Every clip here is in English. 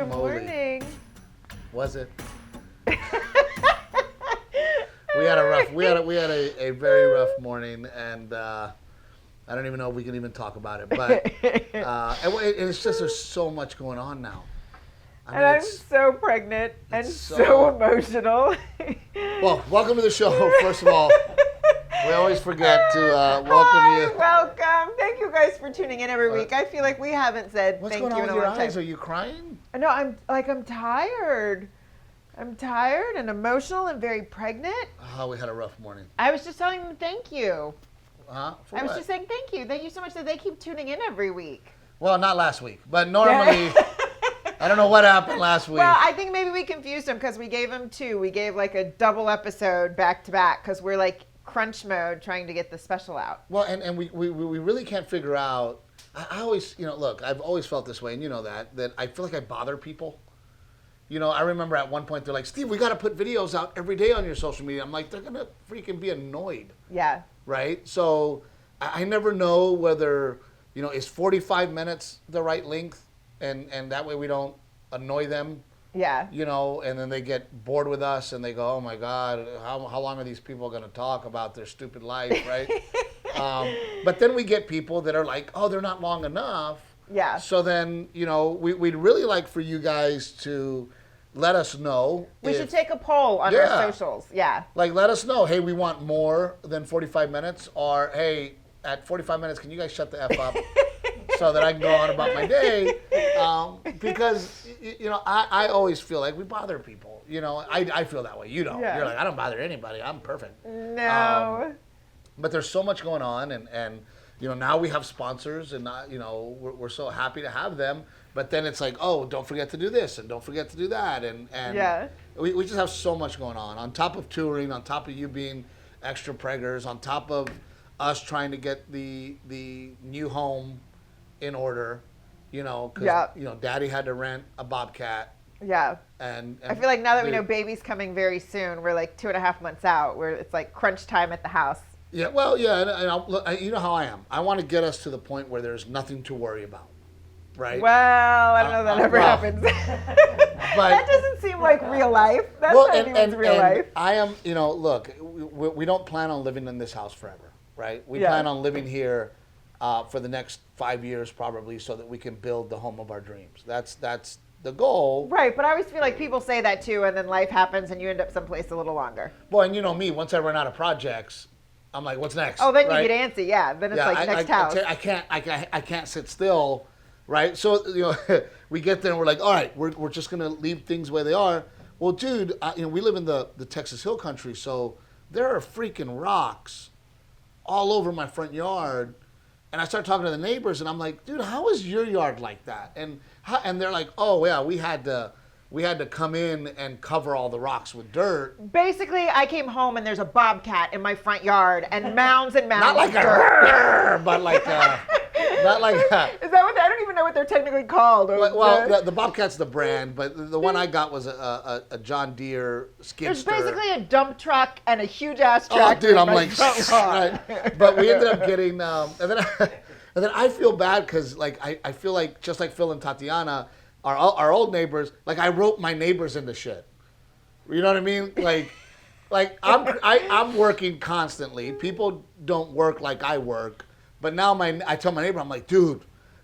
moly. Morning. Was it? We had a very rough morning, and I don't even know if we can even talk about it. But it's just there's so much going on now. I mean, I'm so pregnant and so emotional. Well, welcome to the show. First of all, we always forget to welcome you. Welcome. Thank you guys for tuning in every week. I feel like we haven't said What's thank going you on in with a your long time. eyes? Are you crying? No, I'm tired. I'm tired and emotional and very pregnant. Oh, we had a rough morning. I was just telling them thank you. For I was what? just saying thank you. Thank you so much that they keep tuning in every week. Well, not last week, but normally, I don't know what happened last week. Well, I think maybe we confused them because we gave them two. We gave like a double episode back to back because we're like crunch mode trying to get the special out. Well, and we really can't figure out. I always, look, I've always felt this way, and you know that I feel like I bother people. I remember at one point they're like, Steve, we got to put videos out every day on your social media. I'm like, they're going to freaking be annoyed. Yeah. Right? So I never know whether, is 45 minutes the right length? And that way we don't annoy them. Yeah. And then they get bored with us and they go, oh my God, how long are these people going to talk about their stupid life, right? But then we get people that are like, oh, they're not long enough. Yeah. So then, we'd really like for you guys to let us know. We should take a poll on our socials. Yeah. Like, let us know, hey, we want more than 45 minutes, or hey, at 45 minutes, can you guys shut the F up so that I can go on about my day? Because, I always feel like we bother people. I feel that way. You don't. Yeah. You're like, I don't bother anybody. I'm perfect. No. But there's so much going on, and now we have sponsors, and we're so happy to have them. But then it's like, oh, don't forget to do this, and don't forget to do that, and we just have so much going on. On top of touring, on top of you being extra preggers, on top of us trying to get the new home in order, because Daddy had to rent a Bobcat. Yeah. And I feel like now that we know baby's coming very soon, we're like 2.5 months out, where it's like crunch time at the house. Yeah, well, yeah, and look, you know how I am. I want to get us to the point where there's nothing to worry about, right? Well, I don't know if that ever happens. But that doesn't seem like real life. That's not anyone's real life. I am, look, we don't plan on living in this house forever, right? We plan on living here for the next 5 years probably, so that we can build the home of our dreams. That's the goal. Right, but I always feel like people say that too, and then life happens and you end up someplace a little longer. Well, and you know me, once I run out of projects, I'm like, what's next? Oh, then you get antsy, yeah. Then it's like next house. I can't sit still, right? So we get there and we're like, all right, we're just gonna leave things where they are. Well, dude, we live in the Texas Hill Country, so there are freaking rocks all over my front yard. And I start talking to the neighbors, and I'm like, dude, how is your yard like that? And they're like, oh yeah, we had to come in and cover all the rocks with dirt. Basically, I came home and there's a bobcat in my front yard and mounds and mounds Not like of dirt. But like not like Is that what? I don't even know what they're technically called. Well, the Bobcat's the brand, but the one I got was a John Deere skidster. There's basically a dump truck and a huge ass Oh, tractor. dude, I'm like, right. But we ended up getting, and then I feel bad because like I feel like just like Phil and Tatiana, our old neighbors, like I wrote my neighbors into shit. You know what I mean? Like I'm working constantly. People don't work like I work. But now I tell my neighbor, I'm like, dude,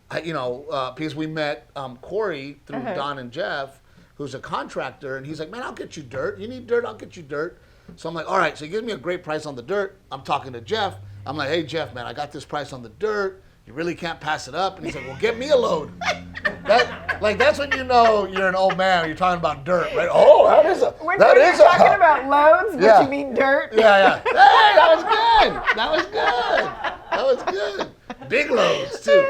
because we met Corey through Don and Jeff, who's a contractor, and he's like, man, I'll get you dirt. You need dirt? I'll get you dirt. So I'm like, all right. So he gives me a great price on the dirt. I'm talking to Jeff. I'm like, hey, Jeff, man, I got this price on the dirt. You really can't pass it up. And he's like, well, get me a load. That's when you know you're an old man. You're talking about dirt, right? Oh, that is When you're talking about loads, but you mean dirt? Yeah. Hey, that was good. That was good. Big loads too.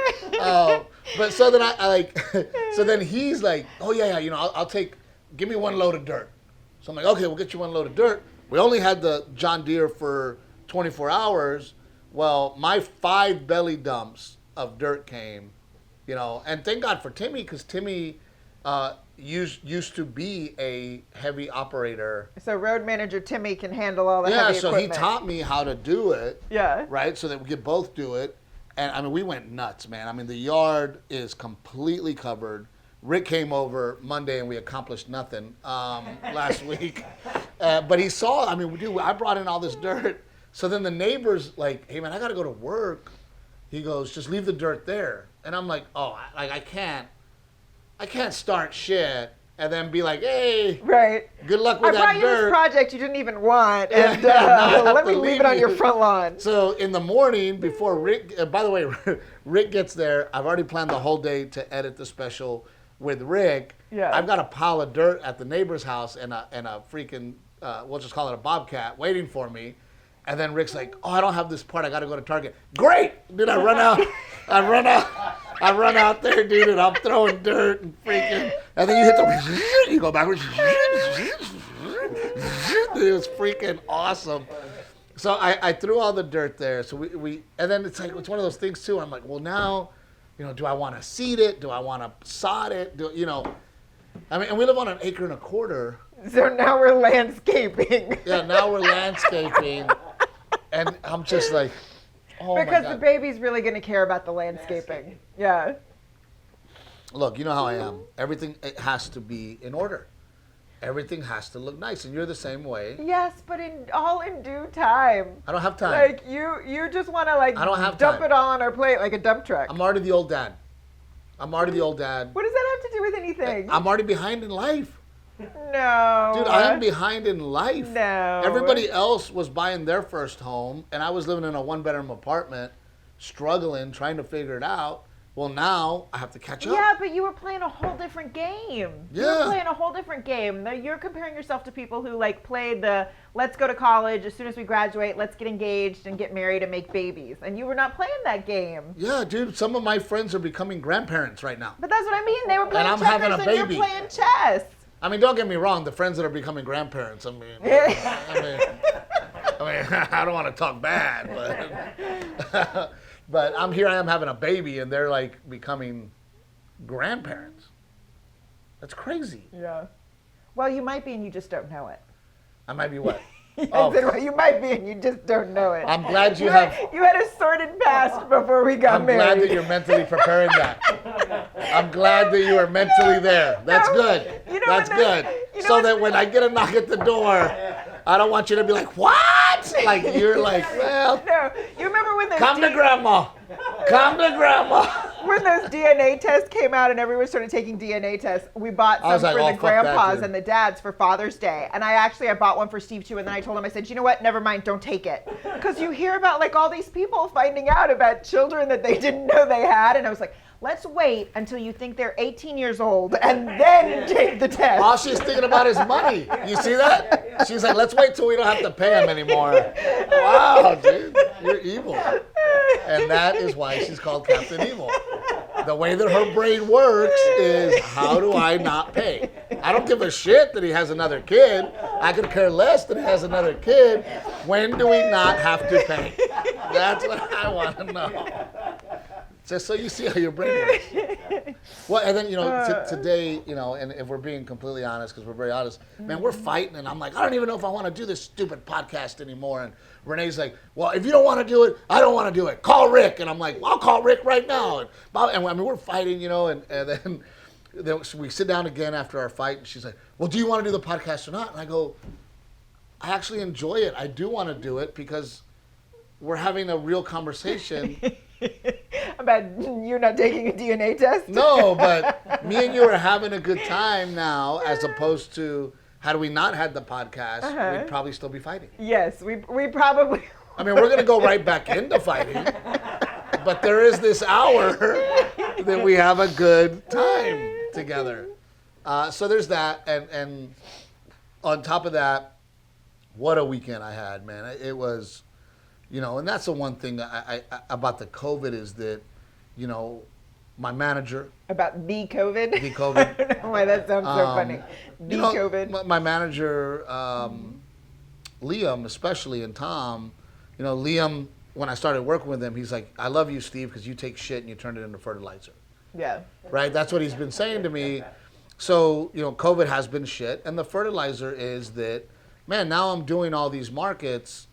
But so then so then he's like, oh yeah, I'll give me one load of dirt. So I'm like, okay, we'll get you one load of dirt. We only had the John Deere for 24 hours. Well, my 5 belly dumps of dirt came, and thank God for Timmy, because Timmy used to be a heavy operator. So road manager Timmy can handle all the heavy equipment. Yeah, so he taught me how to do it. Yeah. Right, so that we could both do it. And I mean, we went nuts, man. I mean, the yard is completely covered. Rick came over Monday and we accomplished nothing last week. But he saw, I mean, dude, I brought in all this dirt. So then the neighbor's like, hey, man, I got to go to work. He goes, just leave the dirt there. And I'm like, oh, I can't start shit and then be like, hey, right. Good luck with that dirt. I brought you this project you didn't even want, and let me leave it on your front lawn. So in the morning before Rick, by the way, Rick gets there, I've already planned the whole day to edit the special with Rick. Yeah. I've got a pile of dirt at the neighbor's house and a freaking, we'll just call it a bobcat, waiting for me. And then Rick's like, oh, I don't have this part. I got to go to Target. Great. Dude, I run out there, dude, and I'm throwing dirt and freaking. And then you hit you go backwards. It was freaking awesome. So I threw all the dirt there. So we and then it's like, it's one of those things too. I'm like, well, now, do I want to seed it? Do I want to sod it? I mean, and we live on 1.25 acres. So now we're landscaping. Yeah, now we're landscaping. And I'm just like, oh my God. Because the baby's really going to care about the landscaping. Yeah. Look, you know how I am. Everything it has to be in order. Everything has to look nice, and you're the same way. Yes, but all in due time. I don't have time. Like you just want to I don't have dump time. it all on our plate like a dump truck. I'm already the old dad. What does that have to do with anything? I'm already behind in life. No. Dude, I am behind in life. No. Everybody else was buying their first home, and I was living in a 1-bedroom apartment, struggling, trying to figure it out. Well, now I have to catch up. Yeah, but you were playing a whole different game. Yeah. You were playing a whole different game. Now, you're comparing yourself to people who played the let's go to college, as soon as we graduate, let's get engaged and get married and make babies. And you were not playing that game. Yeah, dude, some of my friends are becoming grandparents right now. But that's what I mean. They were playing And I'm checkers having a and baby. you're playing chess. I mean, don't get me wrong, the friends that are becoming grandparents, I mean, I don't want to talk bad, but but I am having a baby, and they're becoming grandparents. That's crazy. Yeah. Well, you might be, and you just don't know it. I might be what? I said, well, you might be, and you just don't know it. I'm glad you had a sordid past before we got married. I'm glad that you're mentally preparing that. I'm glad that you are mentally there. That's good. That's good. So that when I get a knock at the door, I don't want you to be like, what? Like, you're like, well. No, you remember when Come to grandma. Come to grandma. When those DNA tests came out and everyone started taking DNA tests, we bought some for the grandpas and the dads for Father's Day. And I bought one for Steve too. And then I told him, I said, you know what? Never mind. Don't take it. Because you hear about all these people finding out about children that they didn't know they had. And I was like, let's wait until you think they're 18 years old and then take the test. All she's thinking about is money. You see that? She's like, let's wait till we don't have to pay him anymore. Wow, dude. You're evil. And that is why she's called Captain Evil. The way that her brain works is, how do I not pay? I don't give a shit that he has another kid. I could care less that he has another kid. When do we not have to pay? That's what I want to know. Just so you see how your brain works. Well, and then, today, and if we're being completely honest, because we're very honest, man, we're fighting, and I'm like, I don't even know if I want to do this stupid podcast anymore. And Renee's like, well, if you don't want to do it, I don't want to do it. Call Rick. And I'm like, well, I'll call Rick right now. And I mean, we're fighting, and then we sit down again after our fight, and she's like, well, do you want to do the podcast or not? And I go, I actually enjoy it. I do want to do it because we're having a real conversation. About you not taking a DNA test? No, but me and you are having a good time now, as opposed to, had we not had the podcast, we'd probably still be fighting. Yes, we probably. I mean, we're going to go right back into fighting, but there is this hour that we have a good time together. So there's that, and on top of that, what a weekend I had, man. It was, and that's the one thing I about the COVID is that, my manager. About the COVID? The COVID. I don't know why that sounds so funny. The COVID. My manager, Liam, especially, and Tom, Liam, when I started working with him, he's like, I love you, Steve, because you take shit and you turn it into fertilizer. Yeah. Right? That's what he's been saying to me. So, COVID has been shit. And the fertilizer is that, man, now I'm doing all these markets,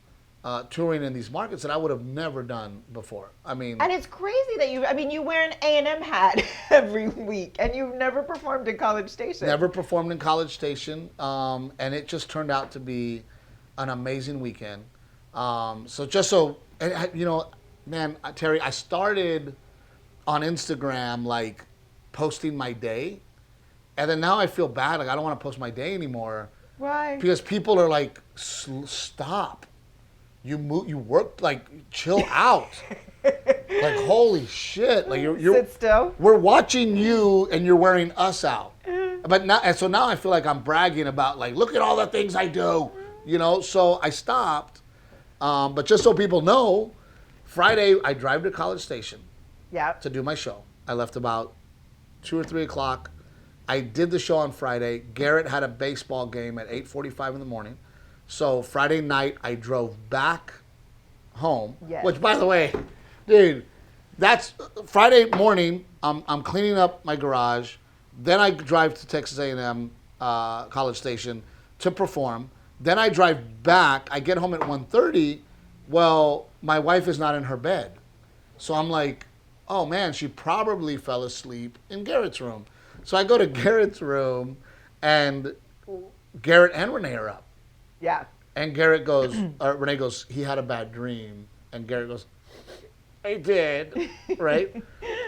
touring in these markets that I would have never done before. I mean, and it's crazy that you wear an A&M hat every week, and you've never performed in College Station. Never performed in College Station, and it just turned out to be an amazing weekend. Man, Terry, I started on Instagram like posting my day, and then now I feel bad. Like I don't want to post my day anymore. Why? Because people are like, stop. You work, like, chill out. Like, holy shit. Like you're sit still. We're watching you and you're wearing us out. But now, and so now I feel like I'm bragging about, like, look at all the things I do. So I stopped. But just so people know, Friday I drive to College Station to do my show. I left about 2 or 3 o'clock. I did the show on Friday. Garrett had a baseball game at 8:45 in the morning. So Friday night, I drove back home. Yes. Which, by the way, dude, that's Friday morning. I'm cleaning up my garage. Then I drive to Texas A&M College Station to perform. Then I drive back. I get home at 1:30. Well, my wife is not in her bed. So I'm like, oh, man, she probably fell asleep in Garrett's room. So I go to Garrett's room, and Garrett and Renae are up. Yeah. And Garrett goes, Renae goes, he had a bad dream. And Garrett goes, I did, right?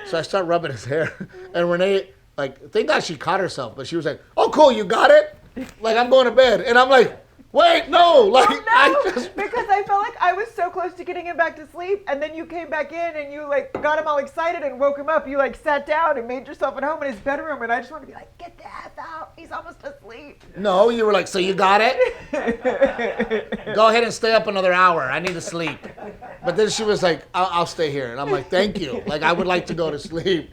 So I start rubbing his hair. And Renae, like, thank God she caught herself. But she was like, oh, cool, you got it? Like, I'm going to bed. And I'm like, wait, no. Like, because I felt like I was so close to getting him back to sleep, and then you came back in and you like got him all excited and woke him up. You like sat down and made yourself at home in his bedroom, and I just wanted to be like, get the F out. He's almost asleep. No, you were like, so you got it? Go ahead and stay up another hour. I need to sleep. But then she was like, I'll stay here. And I'm like, thank you. Like, I would like to go to sleep.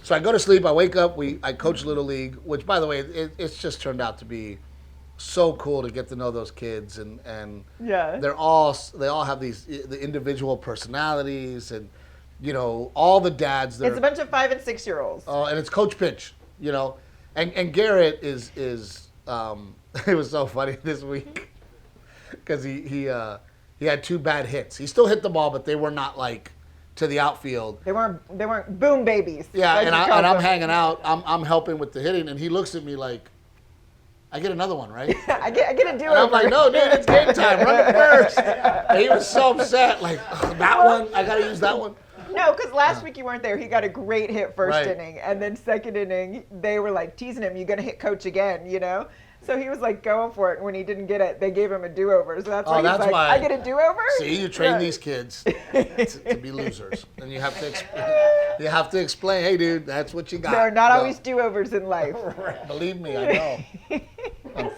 So I go to sleep. I wake up. I coach Little League, which, by the way, it's just turned out to be so cool to get to know those kids, and yeah, they all have the individual personalities, and all the dads. It's a bunch of 5 and 6 year olds. Oh, and it's Coach Pitch, and Garrett is it was so funny this week because he had 2 bad hits. He still hit the ball, but they were not like to the outfield. They weren't boom babies. Yeah, and I'm hanging out. I'm helping with the hitting, and he looks at me like, I get another one, right? I get a do-over. And I'm like, no, dude, it's game time. Run it first. And he was so upset. Like, that one, I got to use that one. No, because last week you weren't there. He got a great hit first inning. And then second inning, they were like teasing him, you're going to hit coach again, So he was like going for it. And when he didn't get it, they gave him a do-over. So that's why he's like, I get a do-over? See, you train these kids to be losers. And you have to explain, hey, dude, that's what you got. There are not always do-overs in life. Believe me, I know.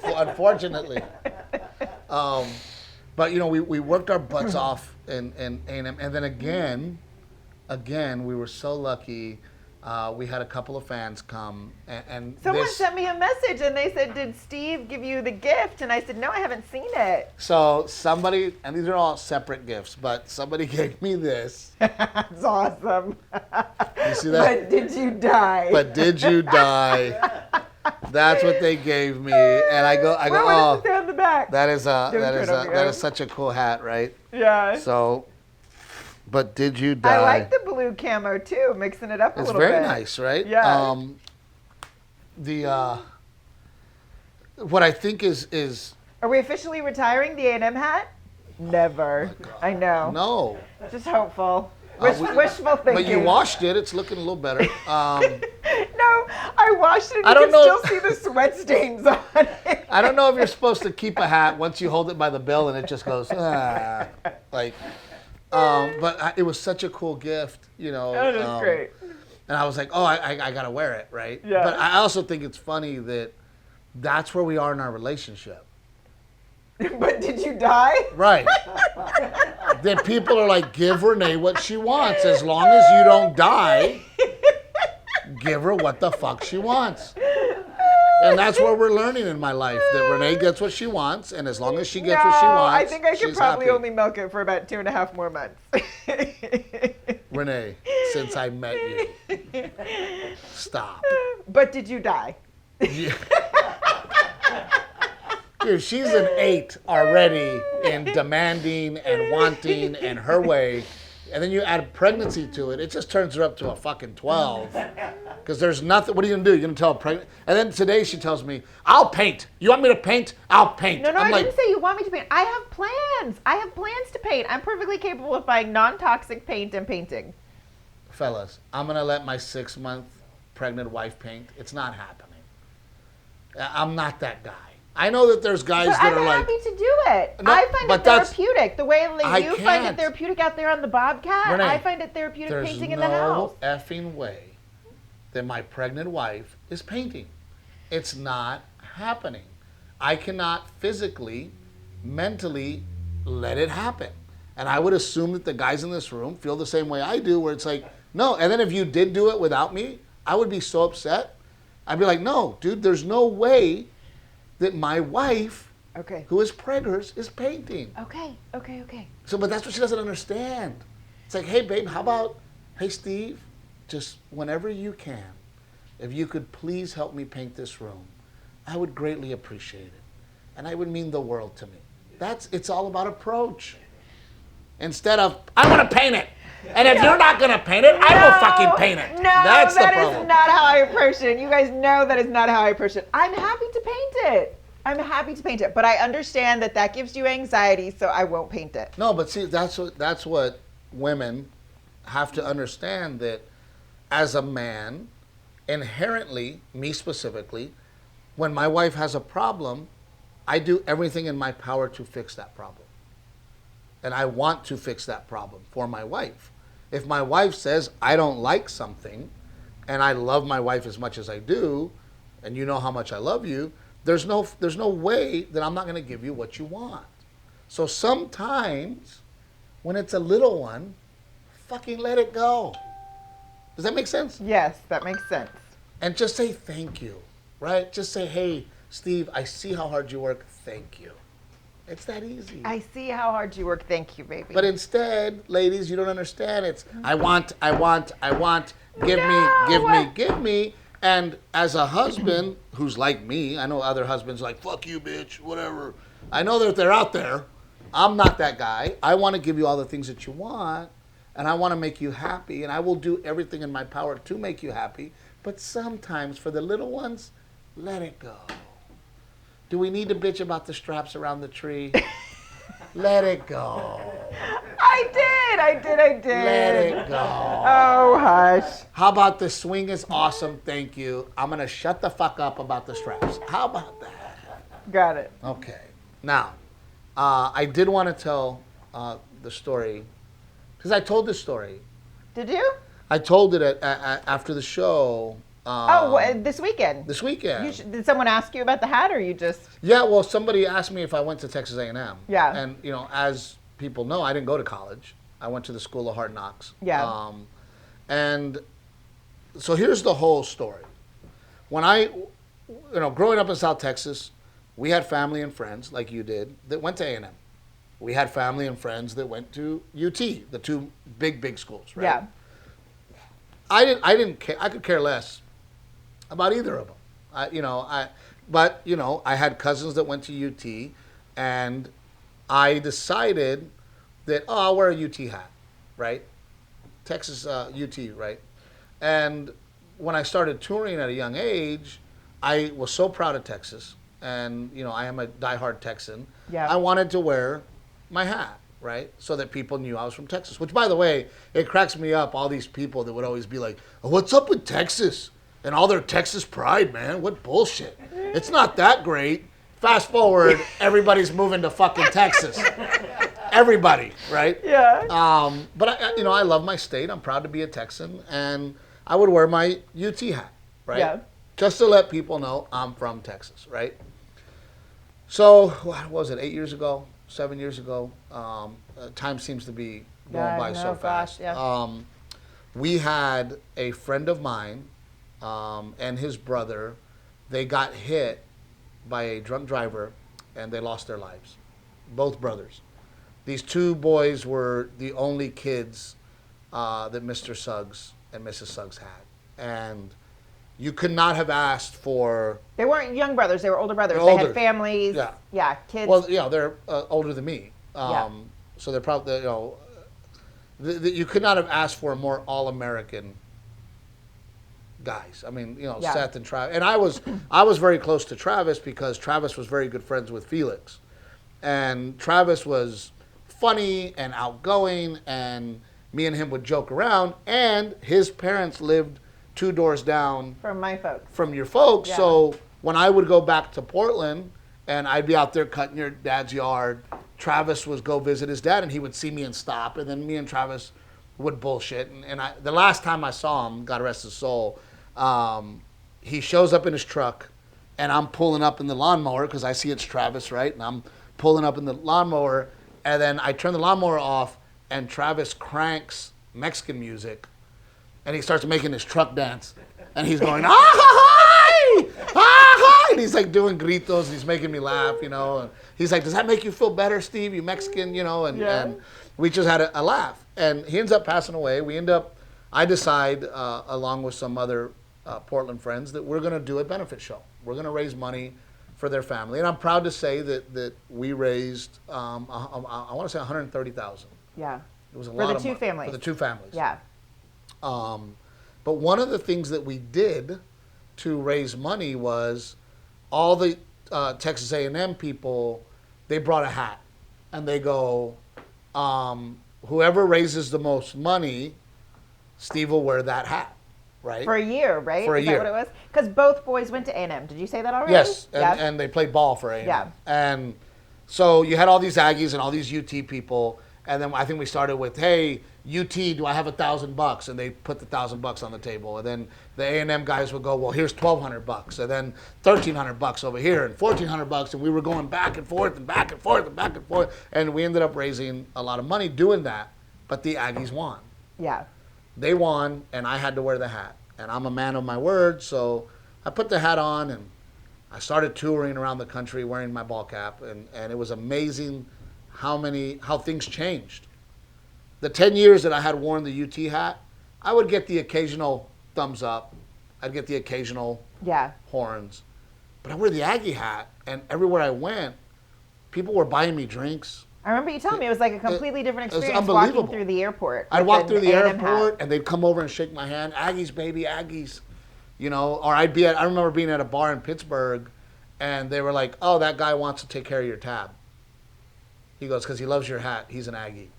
Unfortunately. But, we worked our butts off in A&M. And then again, we were so lucky. We had a couple of fans come, and someone sent me a message, and they said, did Steve give you the gift? And I said, no, I haven't seen it. So somebody, and these are all separate gifts, but somebody gave me this. That's awesome. You see that? But did you die? But did you die? That's what they gave me, and I go, what does it say on the back? That is such a cool hat, right? Yeah. So. But did you die? I like the blue camo too, mixing it up a little bit. It's very nice, right? Yeah. What I think is. Are we officially retiring the A&M hat? Never. Oh, I know. No. Just hopeful. Wishful thinking. But you washed it. It's looking a little better. No, I washed it. And you can still see the sweat stains on it. I don't know if you're supposed to keep a hat once you hold it by the bill and it just goes like. But it was such a cool gift, That is great. And I was like, oh, I got to wear it, right? Yeah. But I also think it's funny that that's where we are in our relationship. But did you die? Right. That people are like, give Renae what she wants. As long as you don't die, give her what the fuck she wants. And that's what we're learning in my life, that Renae gets what she wants, and as long as she gets what she wants, I think I could probably happy. only milk it for about 2.5 more months. Renae, since I met you, stop. But did you die? Yeah. Dude, she's an 8 already in demanding and wanting and her way. And then you add pregnancy to it, it just turns her up to a fucking 12. Because there's nothing, what are you going to do? You're going to tell her pregnant? And then today she tells me, I'll paint. You want me to paint? I'll paint. No, I didn't say you want me to paint. I have plans. I have plans to paint. I'm perfectly capable of buying non-toxic paint and painting. Fellas, I'm going to let my 6-month pregnant wife paint. It's not happening. I'm not that guy. I know that there's guys that are like... I'm happy to do it. No, I find it therapeutic. The way that you find it therapeutic out there on the Bobcat, Renae, I find it therapeutic painting in the house. There's no effing way that my pregnant wife is painting. It's not happening. I cannot physically, mentally let it happen. And I would assume that the guys in this room feel the same way I do, where it's like, no. And then if you did do it without me, I would be so upset. I'd be like, no, dude, there's no way that my wife, who is preggers, is painting. Okay. So, but that's what she doesn't understand. It's like, hey, babe, how about, hey, Steve, just whenever you can, if you could please help me paint this room, I would greatly appreciate it. And it would mean the world to me. It's all about approach. Instead of, I want to paint it. And if you're not going to paint it, I will fucking paint it. No, that's the problem. That is not how I approach it. You guys know that is not how I approach it. I'm happy to paint it. But I understand that gives you anxiety, so I won't paint it. No, but see, that's what women have to understand, that as a man, inherently, me specifically, when my wife has a problem, I do everything in my power to fix that problem. And I want to fix that problem for my wife. If my wife says, I don't like something, and I love my wife as much as I do, and you know how much I love you, there's no way that I'm not going to give you what you want. So sometimes, when it's a little one, fucking let it go. Does that make sense? Yes, that makes sense. And just say thank you, right? Just say, hey, Steve, I see how hard you work. Thank you. It's that easy. I see how hard you work. Thank you, baby. But instead, ladies, you don't understand. It's I want, give me. And as a husband who's like me, I know other husbands like, fuck you, bitch, whatever. I know that they're out there. I'm not that guy. I want to give you all the things that you want, and I want to make you happy, and I will do everything in my power to make you happy. But sometimes, for the little ones, let it go. Do we need to bitch about the straps around the tree? Let it go. I did. Let it go. Oh, hush. How about the swing is awesome, thank you. I'm going to shut the fuck up about the straps. How about that? Got it. Okay. Now, I did want to tell the story, because I told this story. Did you? I told it after the show. This weekend. This weekend. Did someone ask you about the hat, or you just? Yeah, well, somebody asked me if I went to Texas A&M. Yeah. And, as people know, I didn't go to college. I went to the School of Hard Knocks. Yeah. And so here's the whole story. When I, growing up in South Texas, we had family and friends, like you did, that went to A&M. We had family and friends that went to UT, the two big schools, right? Yeah. I didn't care. I could care less about either of them. I had cousins that went to UT, and I decided that, I'll wear a UT hat, right? Texas UT, right? And when I started touring at a young age, I was so proud of Texas, and I am a diehard Texan. Yeah. I wanted to wear my hat, right? So that people knew I was from Texas. Which, by the way, it cracks me up, all these people that would always be like, what's up with Texas? And all their Texas pride, man. What bullshit. It's not that great. Fast forward, everybody's moving to fucking Texas. Everybody, right? Yeah. But I love my state. I'm proud to be a Texan, and I would wear my UT hat, right? Yeah. Just to let people know I'm from Texas, right? So, what was it, 8 years ago, 7 years ago? Time seems to be going by so fast. Yeah. We had a friend of mine and his brother. They got hit by a drunk driver, and they lost their lives. Both brothers. These two boys were the only kids that Mr. Suggs and Mrs. Suggs had. And you could not have asked for. They weren't young brothers; they were older brothers. They had families. Yeah, kids. Well, they're older than me. So they're probably you could not have asked for a more all-American guys. I mean, Seth and Travis, and I was very close to Travis because Travis was very good friends with Felix, and Travis was funny and outgoing, and me and him would joke around, and his parents lived 2 doors down from my folks. From your folks. Yeah. So when I would go back to Portland and I'd be out there cutting your dad's yard, Travis would go visit his dad and he would see me and stop, and then me and Travis would bullshit. And the last time I saw him, God rest his soul, he shows up in his truck and I'm pulling up in the lawnmower because I see it's Travis, right? And I'm pulling up in the lawnmower, and then I turn the lawnmower off and Travis cranks Mexican music. And he starts making his truck dance. And he's going, ah, and he's like doing gritos, and he's making me laugh, And he's like, does that make you feel better, Steve, you Mexican, And we just had a laugh. And he ends up passing away. I decide, along with some other Portland friends, that we're going to do a benefit show. We're going to raise money for their family. And I'm proud to say that we raised, I want to say $130,000. Yeah. It was a lot of money. For the 2 families. Yeah. But one of the things that we did to raise money was all the Texas A&M people, they brought a hat. And they go, whoever raises the most money, Steve will wear that hat, right? For a year, right? For a year. Is that what it was? Because both boys went to A&M. Did you say that already? Yes, and they played ball for A&M. Yeah. And so you had all these Aggies and all these UT people. And then I think we started with, hey, UT, do I have $1,000? And they put the $1,000 on the table. And then the A&M guys would go, well, here's $1,200. And then $1,300 over here and $1,400. And we were going back and forth and back and forth and back and forth. And we ended up raising a lot of money doing that. But the Aggies won. Yeah. They won, and I had to wear the hat. And I'm a man of my word, so I put the hat on, and I started touring around the country wearing my ball cap. And it was amazing how things changed. The 10 years that I had worn the UT hat, I would get the occasional thumbs up. I'd get the occasional horns. But I wear the Aggie hat, and everywhere I went, people were buying me drinks. I remember you telling me it was like a completely different experience it was unbelievable. Walking through the airport. I'd walk through the airport, and they'd come over and shake my hand. Aggies, baby, Aggies. Or I remember being at a bar in Pittsburgh, and they were like, oh, that guy wants to take care of your tab. He goes, because he loves your hat. He's an Aggie.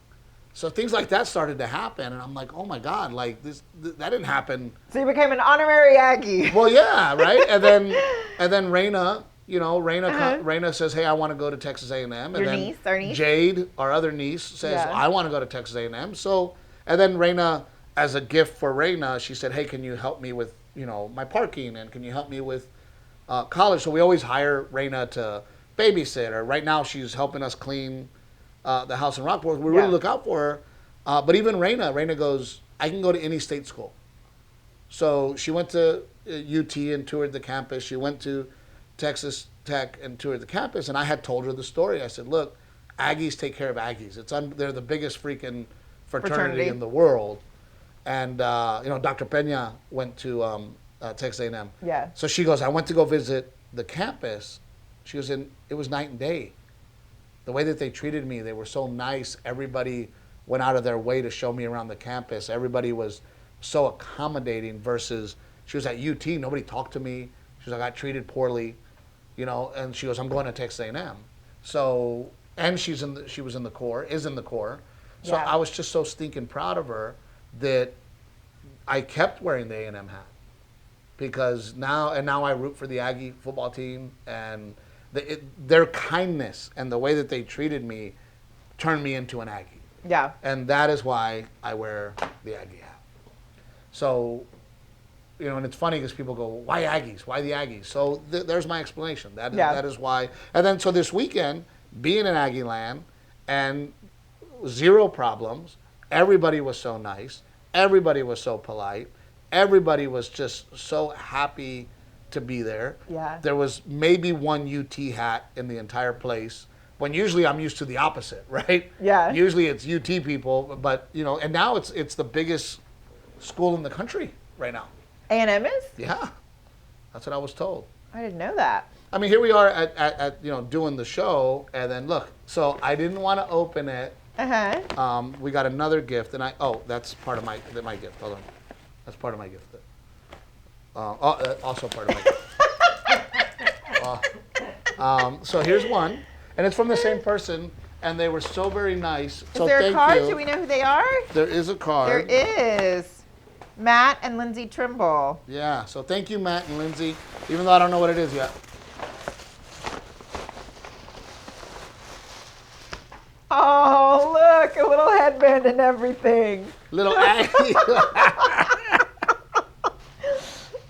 So things like that started to happen, and I'm like, oh my God, like that didn't happen. So you became an honorary Aggie. Well, yeah, right. And then Renae, Renae says, hey, I want to go to Texas A&M. And Your then niece, our niece. Jade, our other niece, says, I want to go to Texas A&M. So, and then Renae, as a gift for Renae, she said, hey, can you help me with my parking, and can you help me with college? So we always hire Renae to babysit, or right now she's helping us clean the house in Rockport. We really look out for her. But even Renae goes, I can go to any state school. So she went to UT and toured the campus. She went to Texas Tech and toured the campus. And I had told her the story. I said, look, Aggies take care of Aggies. They're the biggest freaking fraternity in the world. And, Dr. Pena went to Texas A&M. Yeah. So she goes, I went to go visit the campus. She goes, it was night and day. The way that they treated me, they were so nice. Everybody went out of their way to show me around the campus. Everybody was so accommodating versus she was at UT. Nobody talked to me. She was like, I got treated poorly, and she goes, I'm going to Texas A&M. So, and she was in the Corps. So I was just so stinking proud of her that I kept wearing the A&M hat because now I root for the Aggie football team, and their kindness and the way that they treated me turned me into an Aggie. Yeah. And that is why I wear the Aggie hat. So, and it's funny because people go, why Aggies? Why the Aggies? So there's my explanation. That is why. And then so this weekend, being in Aggie land and zero problems, everybody was so nice. Everybody was so polite. Everybody was just so happy to be there. Yeah. There was maybe one UT hat in the entire place, when usually I'm used to the opposite, right? Yeah. Usually it's UT people, but and now it's the biggest school in the country right now. A&M is? Yeah. That's what I was told. I didn't know that. I mean, here we are at doing the show, and then look. So I didn't want to open it. We got another gift, and that's part of my gift. Hold on, that's part of my gift. Also part of my gift. So here's one, and it's from the same person, and they were so very nice. Is there a card? Do we know who they are? There is a card. There is. Matt and Lindsay Trimble. Yeah, so thank you, Matt and Lindsay, even though I don't know what it is yet. Oh, look, a little headband and everything. Little Aggie.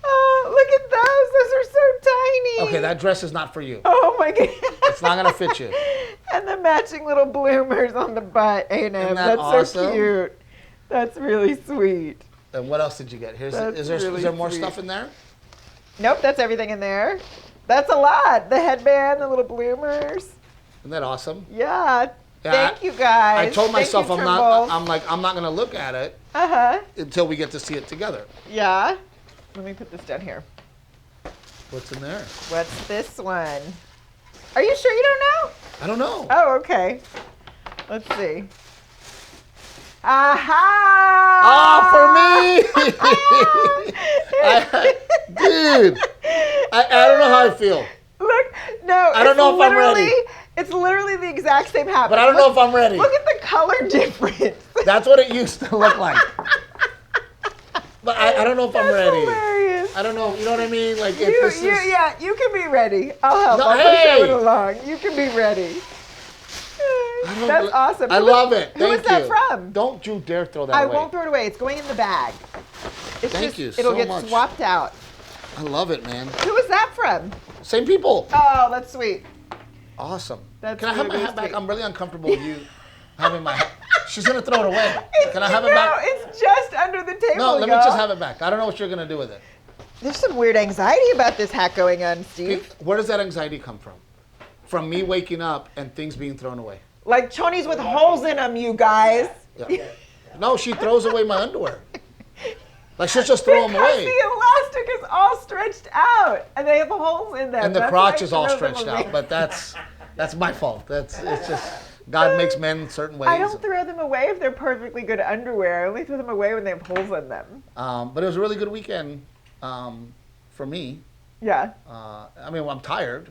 Oh, look at those. Those are so tiny. Okay, that dress is not for you. Oh, my God. It's not going to fit you. And the matching little bloomers on the butt, Isn't that That's awesome? so cute. That's really sweet. And what else did you get? Is there more stuff in there? Nope, that's everything in there. That's a lot. The headband, the little bloomers. Isn't that awesome? Yeah. Thank you guys. I told myself I'm not going to look at it until we get to see it together. Yeah. Let me put this down here. What's in there? What's this one? Are you sure you don't know? I don't know. Oh, okay. Let's see. Aha! Oh, for me! Dude, I don't know how I feel. Look, no. I don't know if I'm ready. It's literally the exact same hat. But I don't know if I'm ready. Look at the color difference. That's what it used to look like. But I don't know if I'm ready. Hilarious. I don't know. You know what I mean? Like if Yeah, you can be ready. I'll help. I'll push it along. You can be ready. That's awesome. I love it. Who is that from? Don't you dare throw that away. I won't throw it away. It's going in the bag. Thank you so much. It'll get swapped out. I love it, man. Who is that from? Same people. Oh, that's sweet. Awesome. That's Can I have my really hat back? sweet. I'm really uncomfortable with you having my hat. She's going to throw it away. Can I have it back? No, it's just under the table. No, let me just have it back. I don't know what you're going to do with it. There's some weird anxiety about this hat going on, Steve. Where does that anxiety come from? From me waking up and things being thrown away. Like chonies with holes in them, you guys. Yeah. No, she throws away my underwear. Like she'll just throw them away. The elastic is all stretched out, and they have holes in them. And the crotch is all stretched out, but that's my fault. It's just God makes men certain ways. I don't throw them away if they're perfectly good underwear. I only throw them away when they have holes in them. But it was a really good weekend for me. Yeah. I mean, I'm tired.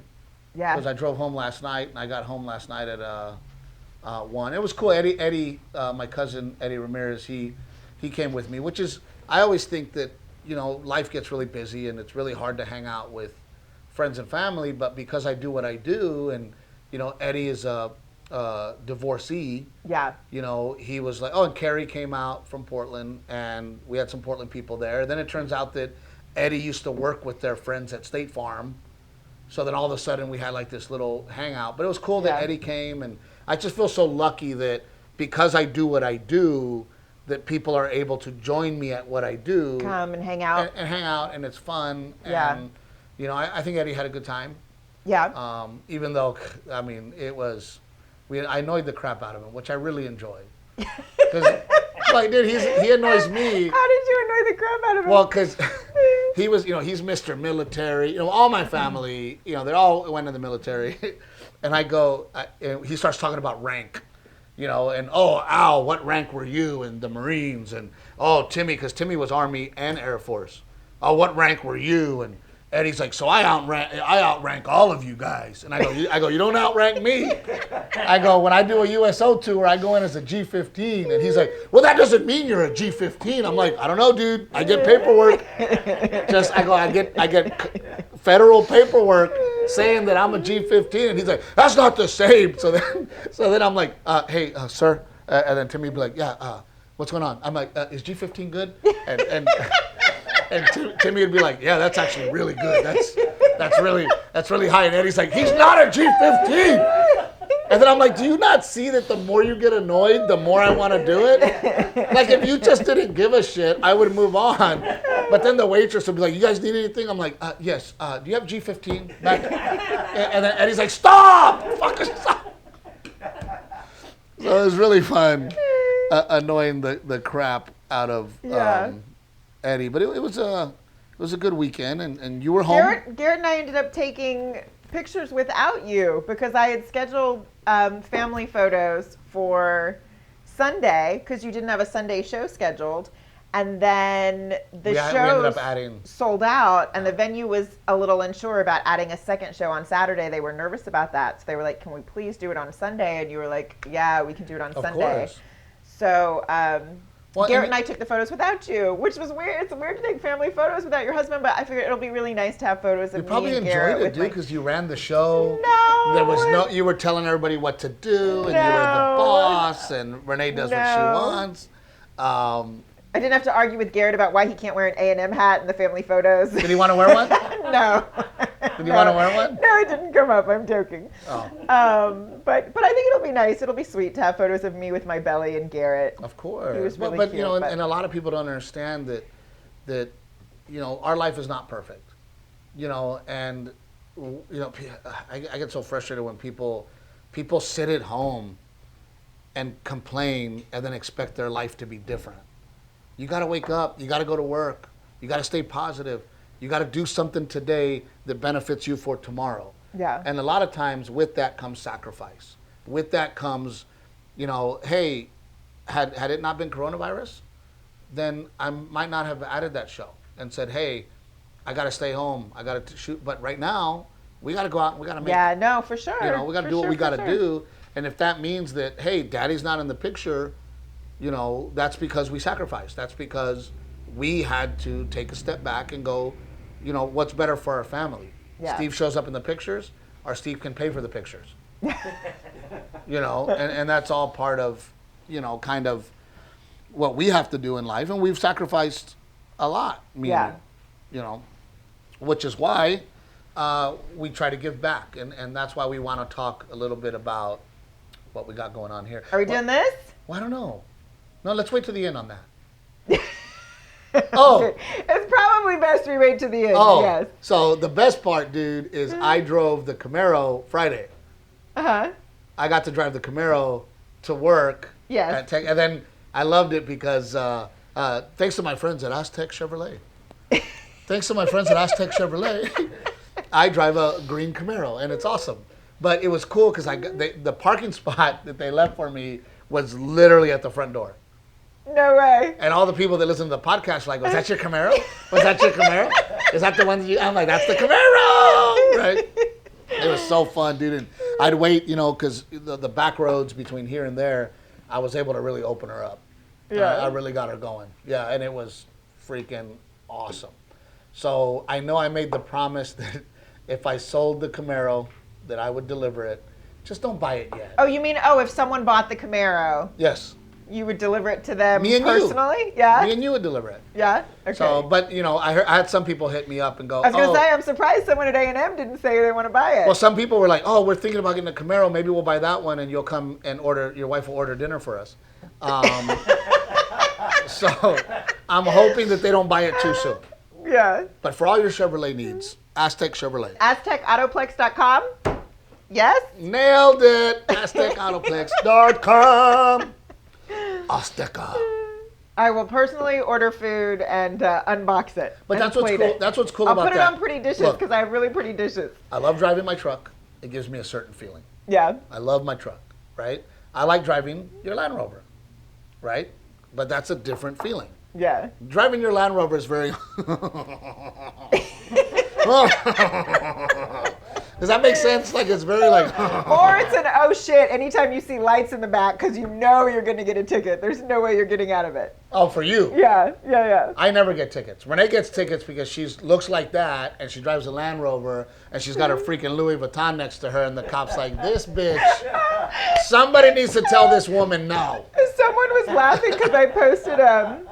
Yeah. Because I drove home last night, and I got home last night at 1. It was cool. Eddie, my cousin Eddie Ramirez, he came with me, which is, I always think that, life gets really busy and it's really hard to hang out with friends and family, but because I do what I do, and, Eddie is a divorcee. Yeah. He was like, and Carrie came out from Portland, and we had some Portland people there. Then it turns out that Eddie used to work with their friends at State Farm. So then all of a sudden we had like this little hangout. But it was cool that Eddie came, and I just feel so lucky that because I do what I do, that people are able to join me at what I do. Come and hang out. And hang out, and it's fun. Yeah. And, I think Eddie had a good time. Yeah. Even though, I mean, I annoyed the crap out of him, which I really enjoyed. Because, dude, he annoys me. How did you annoy the crap out of him? Well, because he was, he's Mr. Military. All my family, they all went in the military. And I go, and he starts talking about rank. And Al, what rank were you in the Marines? And Timmy, because Timmy was Army and Air Force. Oh, what rank were you? And Eddie's like, so I outrank all of you guys. And I go, you don't outrank me. I go, when I do a USO tour, I go in as a G15. And he's like, well, that doesn't mean you're a G15. I'm like, I don't know, dude. I get paperwork. I get federal paperwork saying that I'm a G15. And he's like, that's not the same. So then I'm like, hey, sir. And then Timmy would be like, yeah, what's going on? I'm like, is G15 good? And Timmy would be like, yeah, that's actually really good. That's really high. And Eddie's like, he's not a G15. And then I'm like, do you not see that the more you get annoyed, the more I want to do it? Like, if you just didn't give a shit, I would move on. But then the waitress would be like, you guys need anything? I'm like, yes. Do you have G15 back? And then Eddie's like, stop! Fucking stop! So it was really fun annoying the crap out of Eddie. But it was a good weekend, and you were home. Garrett and I ended up taking pictures without you because I had scheduled family photos for Sunday because you didn't have a Sunday show scheduled. And then the show sold out, and the venue was a little unsure about adding a second show on Saturday. They were nervous about that. So they were like, can we please do it on Sunday? And you were like, yeah, we can do it on Sunday. Course. So Garrett and I took the photos without you, which was weird. It's weird to take family photos without your husband, but I figured it'll be really nice to have photos of me and Garrett. You probably enjoyed it, dude, because you ran the show. No. There was you were telling everybody what to do, and you were the boss, and Renae does what she wants. I didn't have to argue with Garrett about why he can't wear an A&M hat in the family photos. Did he want to wear one? No. Did he want to wear one? No, it didn't come up. I'm joking. Oh. But I think it'll be nice. It'll be sweet to have photos of me with my belly and Garrett. Of course. He was really but cute, and a lot of people don't understand that our life is not perfect. And I get so frustrated when people sit at home and complain and then expect their life to be different. You got to wake up. You got to go to work. You got to stay positive. You got to do something today that benefits you for tomorrow. Yeah. And a lot of times with that comes sacrifice. With that comes, hey, had it not been coronavirus, then I might not have added that show and said, hey, I got to stay home. I got to shoot. But right now, we got to go out and we got to make it. No, for sure. We got to do what we got to do. And if that means that, hey, daddy's not in the picture, that's because we sacrificed. That's because we had to take a step back and go, what's better for our family? Yeah. Steve shows up in the pictures, or Steve can pay for the pictures. And that's all part of, kind of what we have to do in life. And we've sacrificed a lot, which is why we try to give back. And that's why we want to talk a little bit about what we got going on here. Are we doing this? Well, I don't know. No, let's wait to the end on that. Oh. It's probably best we wait to the end, yes. So the best part, dude, is I drove the Camaro Friday. Uh-huh. I got to drive the Camaro to work. Yes. And then I loved it because thanks to my friends at Aztec Chevrolet. I drive a green Camaro, and it's awesome. But it was cool because the parking spot that they left for me was literally at the front door. No way. And all the people that listen to the podcast are like, was that your Camaro? Was that your Camaro? Is that the one that I'm like, that's the Camaro! Right? It was so fun, dude. And I'd wait, because the back roads between here and there, I was able to really open her up. Yeah. I really got her going. Yeah, and it was freaking awesome. So I know I made the promise that if I sold the Camaro, that I would deliver it. Just don't buy it yet. Oh, you mean, if someone bought the Camaro? Yes. You would deliver it to them Me and personally? You. Yeah? Me and you would deliver it. Yeah? Okay. So, but, I had some people hit me up and go, I was going to say, I'm surprised someone at A&M didn't say they want to buy it. Well, some people were like, we're thinking about getting a Camaro. Maybe we'll buy that one and you'll come and your wife will order dinner for us. So, I'm hoping that they don't buy it too soon. Yeah. But for all your Chevrolet needs, Aztec Chevrolet. AztecAutoplex.com? Yes? Nailed it. AztecAutoplex.com. Azteca. I will personally order food and unbox it. But that's what's cool. That's what's cool about that. I'll put it on pretty dishes because I have really pretty dishes. I love driving my truck. It gives me a certain feeling. Yeah. I love my truck, right? I like driving your Land Rover, right? But that's a different feeling. Yeah. Driving your Land Rover is very... Does that make sense? Like, it's very like... Or it's an oh shit anytime you see lights in the back because you're going to get a ticket. There's no way you're getting out of it. Oh, for you? Yeah. I never get tickets. Renae gets tickets because she looks like that and she drives a Land Rover and she's got her freaking Louis Vuitton next to her and the cop's like, this bitch, somebody needs to tell this woman no. Someone was laughing because I posted a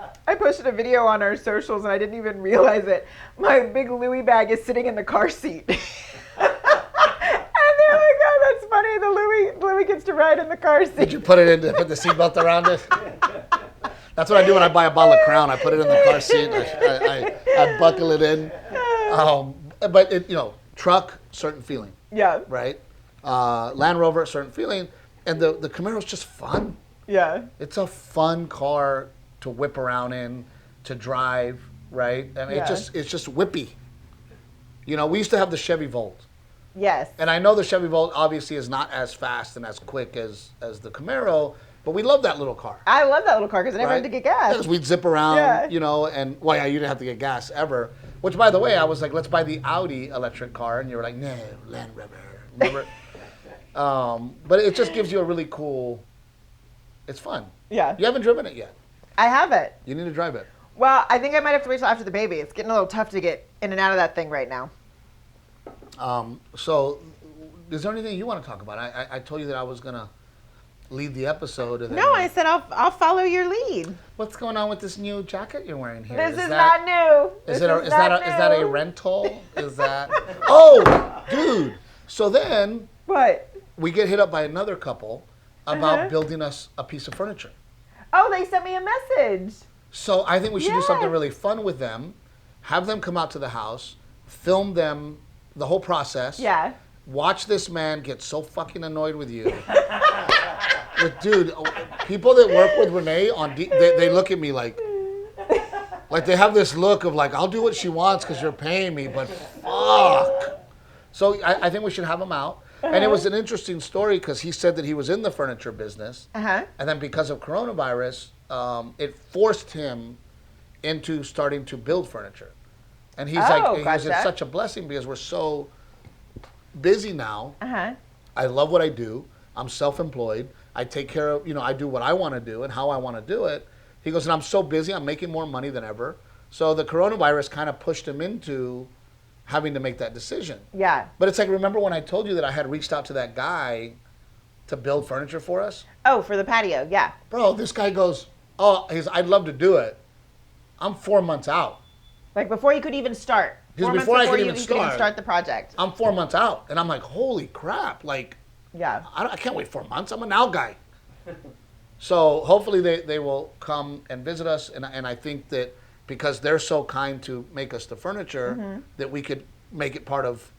video on our socials and I didn't even realize it. My big Louis bag is sitting in the car seat. And they're like, oh, that's funny. The Louis gets to ride in the car seat. Did you put the seatbelt around it? That's what I do when I buy a bottle of Crown. I put it in the car seat. I buckle it in. But it, truck, certain feeling. Yeah. Right. Land Rover, certain feeling, and the Camaro's just fun. Yeah. It's a fun car to whip around in, to drive. right? And it's just whippy. You know, we used to have the Chevy Volt. Yes. And I know the Chevy Volt obviously is not as fast and as quick as the Camaro, but we love that little car. I love that little car because I never had to get gas. Because we'd zip around, you know, and you didn't have to get gas ever. Which, by the way, I was like, let's buy the Audi electric car, and you were like, no, Land Rover. Never. But it just gives you a really cool. It's fun. Yeah. You haven't driven it yet. I haven't. You need to drive it. Well, I think I might have to wait till after the baby. It's getting a little tough to get in and out of that thing right now. So, is there anything you want to talk about? I told you that I was gonna lead the episode. And no, I said I'll follow your lead. What's going on with this new jacket you're wearing here? This is not new. Is that a rental? Is that? Oh, dude. So then. What? We get hit up by another couple about building us a piece of furniture. Oh, they sent me a message. So I think we should do something really fun with them. Have them come out to the house, film them the whole process. Yeah. Watch this man get so fucking annoyed with you. Dude, people that work with Renae they look at me like they have this look of like, I'll do what she wants because you're paying me, but fuck. So I think we should have him out. And it was an interesting story because he said that he was in the furniture business. And then because of coronavirus, it forced him into starting to build furniture. And he's it's such a blessing because we're so busy now. I love what I do. I'm self-employed. I take care of, I do what I want to do and how I want to do it. He goes, and I'm so busy, I'm making more money than ever. So the coronavirus kind of pushed him into having to make that decision. Yeah. But it's like, remember when I told you that I had reached out to that guy to build furniture for us? Oh, for the patio, yeah. Bro, this guy goes, I'd love to do it. I'm 4 months out. Like before you could even start. Before I could even start the project. I'm 4 months out. And I'm like, holy crap. Like, I can't wait 4 months. I'm a now guy. So hopefully they will come and visit us. And I think that because they're so kind to make us the furniture, that we could make it part of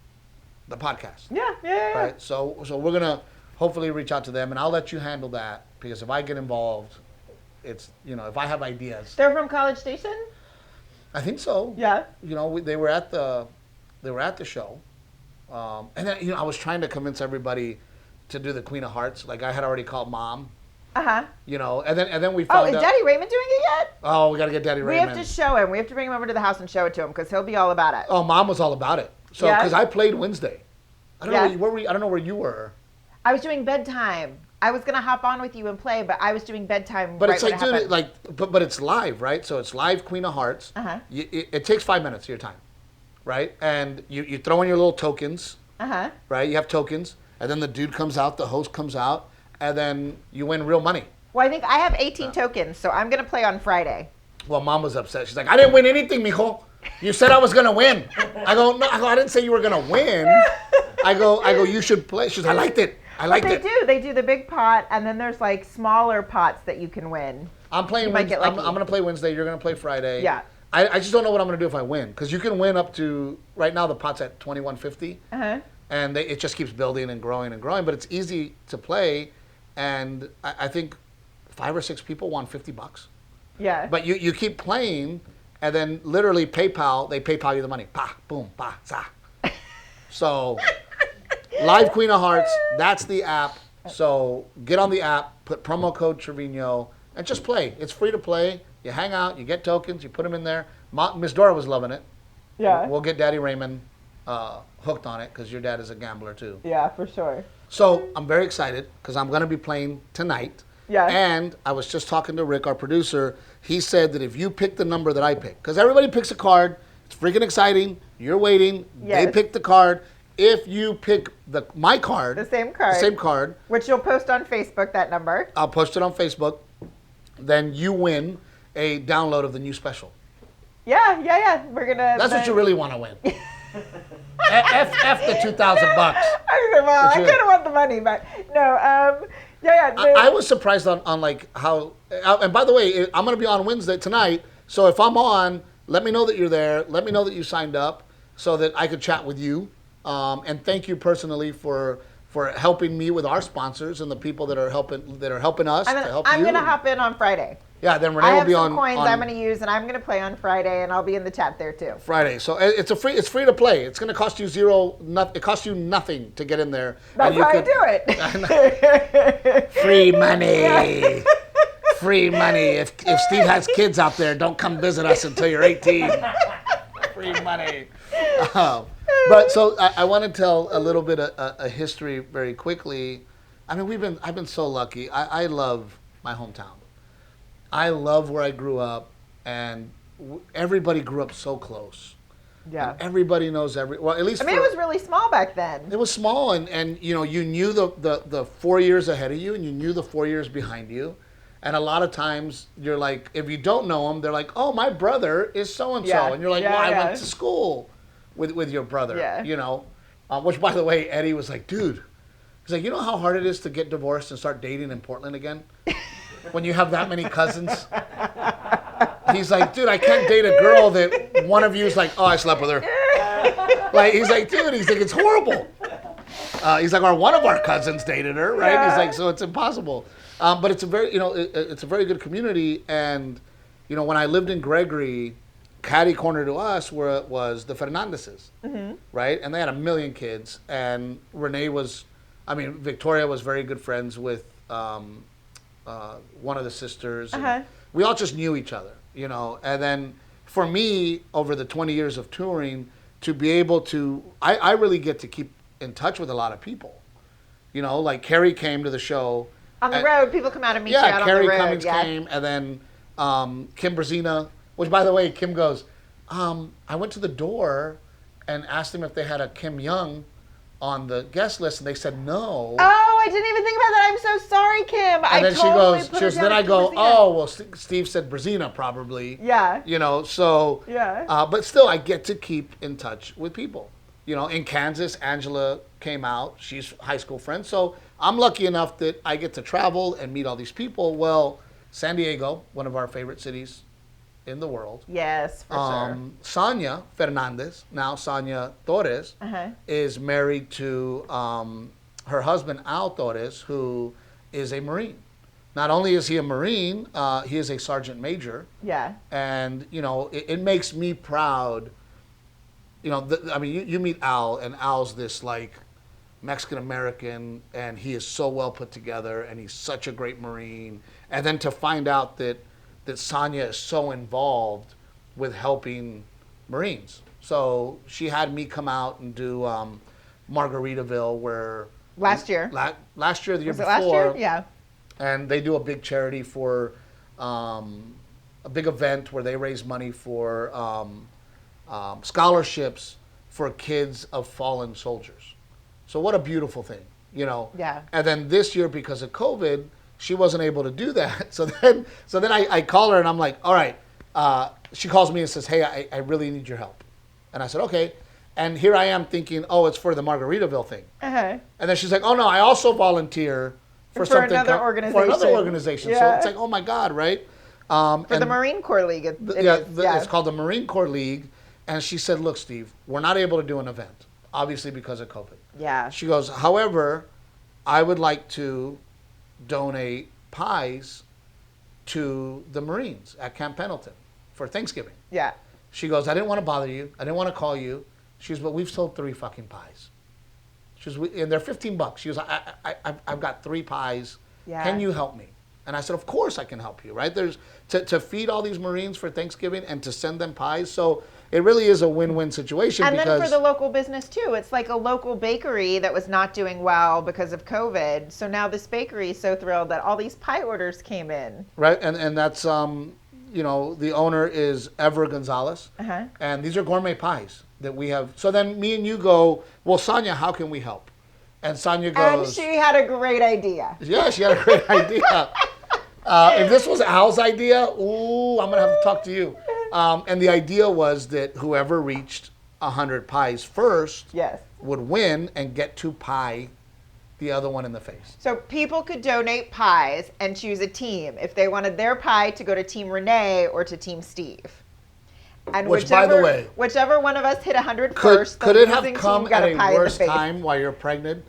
the podcast. Yeah. Right? So we're going to hopefully reach out to them. And I'll let you handle that. Because if I get involved, it's, if I have ideas. They're from College Station? I think so. Yeah. They were at the show, and then I was trying to convince everybody to do the Queen of Hearts. Like I had already called Mom. And then we found out. Oh, is Daddy Raymond doing it yet? Oh, we got to get Daddy Raymond. We have to show him. We have to bring him over to the house and show it to him because he'll be all about it. Oh, Mom was all about it. So because I played Wednesday. I don't know where were you, I don't know where you were. I was doing bedtime. I was gonna hop on with you and play, but I was doing bedtime. But it's like, dude, but it's live, right? So it's live Queen of Hearts. It takes 5 minutes of your time, right? And you throw in your little tokens, right? You have tokens, and then the dude comes out, the host comes out, and then you win real money. Well, I think I have 18 tokens, so I'm gonna play on Friday. Well, Mom was upset. She's like, I didn't win anything, mijo. You said I was gonna win. I go, no, I didn't say you were gonna win. I go, you should play. She's, I liked it. They do the big pot, and then there's like smaller pots that you can win. I'm playing. I'm going to play Wednesday. You're going to play Friday. Yeah. I just don't know what I'm going to do if I win, because you can win up to right now the pot's at $21.50, and it just keeps building and growing and growing. But it's easy to play, and I think 5 or 6 people won $50. Yeah. But you keep playing, and then literally they PayPal you the money. Pa, boom, pa, sa. So. Live Queen of Hearts, that's the app. So get on the app, put promo code Trevino, and just play. It's free to play. You hang out, you get tokens, you put them in there. Miss Dora was loving it. Yeah. We'll get Daddy Raymond hooked on it because your dad is a gambler too. Yeah, for sure. So I'm very excited because I'm going to be playing tonight. Yeah. And I was just talking to Rick, our producer. He said that if you pick the number that I pick, because everybody picks a card, it's freaking exciting. You're waiting. Yes. They pick the card. If you pick my card. The same card. Which you'll post on Facebook, that number. I'll post it on Facebook. Then you win a download of the new special. Yeah. We're going to. That's what you really want to win. F the $2,000. I kind of want the money, but no. I was surprised on like how. And by the way, I'm going to be on Wednesday tonight. So if I'm on, let me know that you're there. Let me know that you signed up so that I could chat with you. And thank you personally for helping me with our sponsors and the people that are helping us to help you. I'm gonna hop in on Friday. Yeah, then Renae will be on. I have some coins I'm going to use, and I'm going to play on Friday, and I'll be in the chat there too. Friday, so it's free to play. It's going to cost you zero. It costs you nothing to get in there. That's how I do it. Free money. Free money. If Steve has kids out there, don't come visit us until you're 18. Free money. But so I want to tell a little bit of a history very quickly. I mean, I've been so lucky. I love my hometown. I love where I grew up, and everybody grew up so close. Yeah. And everybody knows well, at least. I mean, it was really small back then. It was small, and you know, you knew the 4 years ahead of you, and you knew the 4 years behind you. And a lot of times, you're like, if you don't know them, they're like, oh, my brother is so-and-so. Yeah. And you're like, I went to school with your brother, you know. Which, by the way, Eddie was like, dude, he's like, you know how hard it is to get divorced and start dating in Portland again? When you have that many cousins? He's like, dude, I can't date a girl that one of you is like, oh, I slept with her. Like, he's like, dude, it's horrible. He's like, or one of our cousins dated her, right? Yeah. He's like, so it's impossible. But it's a very, it's a very good community. And, you know, when I lived in Gregory, catty corner to us was the Fernandezes, right? And they had 1 million kids. And Victoria was very good friends with one of the sisters. And we all just knew each other, you know. And then for me, over the 20 years of touring, to be able to, I really get to keep in touch with a lot of people. You know, like Carrie came to the show. On the road, people come out and meet you out Carrie on the road. Cummings came, and then Kim Brzezina, which, by the way, Kim goes, I went to the door and asked them if they had a Kim Young on the guest list, and they said no. Oh, I didn't even think about that. I'm so sorry, Kim. And then she goes, then I go, oh, well, Steve said Brzezina probably. Yeah. You know, so. Yeah. But still, I get to keep in touch with people. You know, in Kansas, Angela came out. She's high school friends. So I'm lucky enough that I get to travel and meet all these people. Well, San Diego, one of our favorite cities in the world. Yes, for sure. Sonia Fernandez, now Sonia Torres, is married to her husband, Al Torres, who is a Marine. Not only is he a Marine, he is a sergeant major. Yeah. And, you know, it makes me proud. You know, you meet Al, and Al's this, like, Mexican-American, and he is so well put together, and he's such a great Marine. And then to find out that Sonia is so involved with helping Marines. So she had me come out and do Margaritaville, where... Last year. Last year, the year before. Was it last year? Yeah. And they do a big charity for... a big event where they raise money for... scholarships for kids of fallen soldiers. So what a beautiful thing, you know. Yeah. And then this year, because of COVID, she wasn't able to do that. So then I call her and I'm like, all right. She calls me and says, hey, I really need your help. And I said, okay. And here I am thinking, oh, it's for the Margaritaville thing. And then she's like, oh no, I also volunteer for something another organization. For another organization. Yeah. So it's like, oh my God, right? For the Marine Corps League. It's called the Marine Corps League. And she said, look, Steve, we're not able to do an event, obviously because of COVID. Yeah. She goes, however, I would like to donate pies to the Marines at Camp Pendleton for Thanksgiving. Yeah. She goes, I didn't want to bother you. I didn't want to call you. She goes, but we've sold 3 fucking pies. She goes, and they're $15. She goes, I've got 3 pies. Yeah. Can you help me? And I said, of course I can help you, right? There's to feed all these Marines for Thanksgiving and to send them pies. So it really is a win-win situation. And then for the local business too. It's like a local bakery that was not doing well because of COVID. So now this bakery is so thrilled that all these pie orders came in. Right, and that's, you know, the owner is Ever Gonzalez. And these are gourmet pies that we have. So then me and you go, well, Sonia, how can we help? And Sonia goes. And she had a great idea. Yeah, she had a great idea. If this was Al's idea, ooh, I'm going to have to talk to you. And the idea was that whoever reached 100 pies first would win and get to pie the other one in the face. So people could donate pies and choose a team if they wanted their pie to go to Team Renae or to Team Steve. And which, by the way, whichever one of us hit 100 first, could it have come at a worse time while you're pregnant?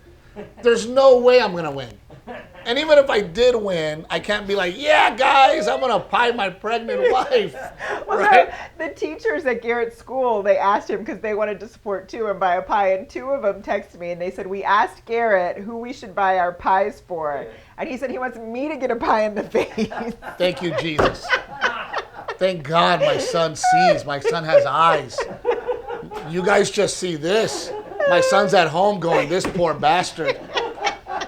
There's no way I'm going to win. And even if I did win, I can't be like, yeah, guys, I'm going to pie my pregnant wife. Well, right? The teachers at Garrett's school, they asked him because they wanted to support two and buy a pie. And two of them texted me and they said, we asked Garrett who we should buy our pies for. And he said he wants me to get a pie in the face. Thank you, Jesus. Thank God my son sees. My son has eyes. You guys just see this. My son's at home going, this poor bastard.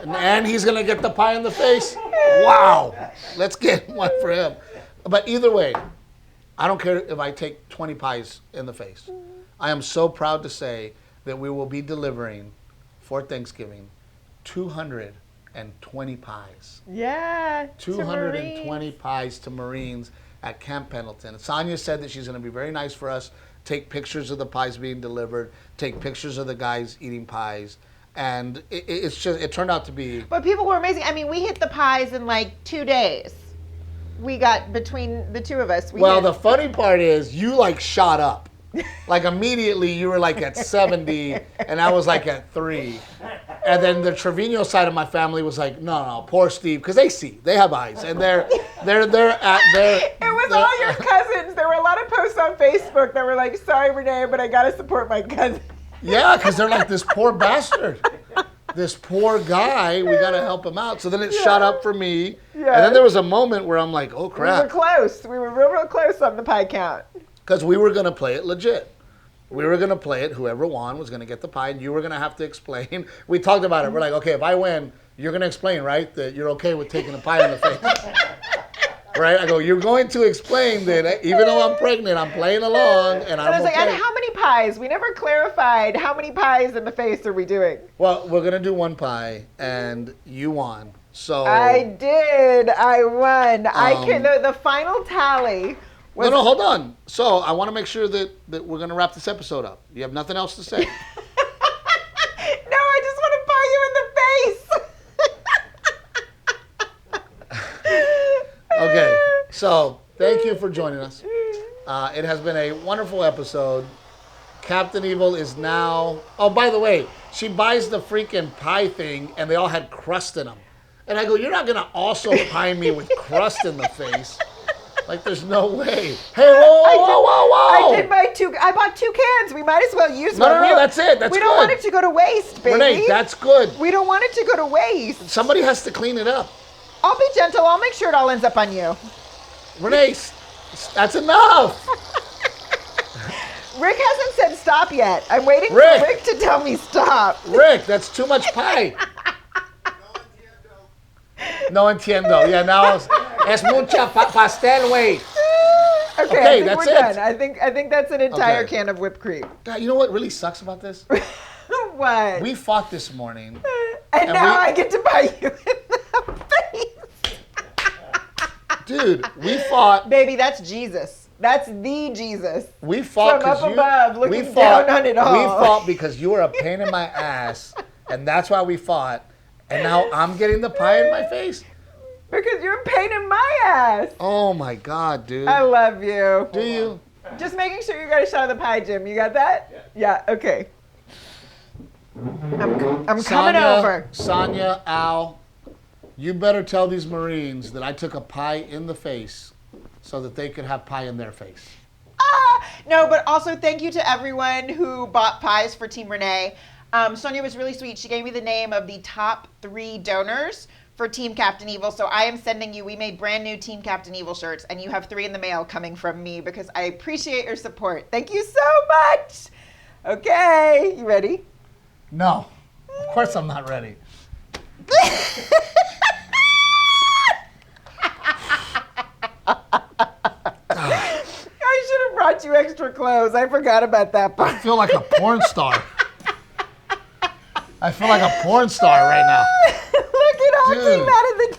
And he's going to get the pie in the face? Wow. Let's get one for him. But either way, I don't care if I take 20 pies in the face. I am so proud to say that we will be delivering for Thanksgiving 220 pies. Yeah. 220 pies to Marines at Camp Pendleton. Sonia said that she's going to be very nice for us, take pictures of the pies being delivered, take pictures of the guys eating pies. And it turned out to be. But people were amazing. I mean, we hit the pies in like 2 days. We got between the two of us. The funny part is you like shot up. Like immediately you were like at 70 and I was like at 3. And then the Trevino side of my family was like, no, poor Steve, because they have eyes and they're at their. It was all your cousins. There were a lot of posts on Facebook that were like, sorry, Renae, but I got to support my cousin. Yeah, because they're like, this poor bastard. This poor guy, we got to help him out. So then it shot up for me. Yeah. And then there was a moment where I'm like, oh, crap. We were close. We were real close on the pie count. Because we were going to play it legit. We were going to play it. Whoever won was going to get the pie, and you were going to have to explain. We talked about it. We're like, okay, if I win, you're going to explain, right, that you're okay with taking a pie in the face. Right? I go, you're going to explain that even though I'm pregnant, I'm playing along, and I'm I was okay. like, and how many pies? We never clarified how many pies in the face are we doing? Well, we're going to do one pie, and you won. So I did. I won. The final tally was... No, hold on. So I want to make sure that we're going to wrap this episode up. You have nothing else to say? No, I just want to pie you in the face. Okay, so thank you for joining us. It has been a wonderful episode. Captain Evil is now... Oh, by the way, she buys the freaking pie thing, and they all had crust in them. And I go, you're not going to also pie me with crust in the face. Like, there's no way. Hey, whoa. I bought 2 cans. We might as well use one. No, that's it. That's good. We don't want it to go to waste, baby. Renae, that's good. We don't want it to go to waste. Somebody has to clean it up. I'll be gentle. I'll make sure it all ends up on you. Renae, that's enough. Rick hasn't said stop yet. I'm waiting for Rick to tell me stop. Rick, that's too much pie. No entiendo. Yeah, now es mucha pastel, wait. Okay, that's it. Done. I think that's an entire can of whipped cream. God, you know what really sucks about this? What? We fought this morning. And now I get to buy you in the face. Dude, we fought. Baby, that's Jesus. That's the Jesus. We fought from up above, looking down on it all. We fought because you were a pain in my ass, and that's why we fought. And now I'm getting the pie in my face? Because you're a pain in my ass. Oh my God, dude. I love you. Do you? Just making sure you got a shot of the pie, Jim. You got that? Yeah, okay. I'm coming over. Sonia, Al, you better tell these Marines that I took a pie in the face so that they could have pie in their face. No, but also thank you to everyone who bought pies for Team Renae. Sonia was really sweet. She gave me the name of the top 3 donors for Team Captain Evil. So I am sending you, we made brand new Team Captain Evil shirts, and you have 3 in the mail coming from me because I appreciate your support. Thank you so much. Okay, you ready? No, of course I'm not ready. I should have brought you extra clothes. I forgot about that part. I feel like a porn star. I feel like a porn star right now. Look, it all came out of the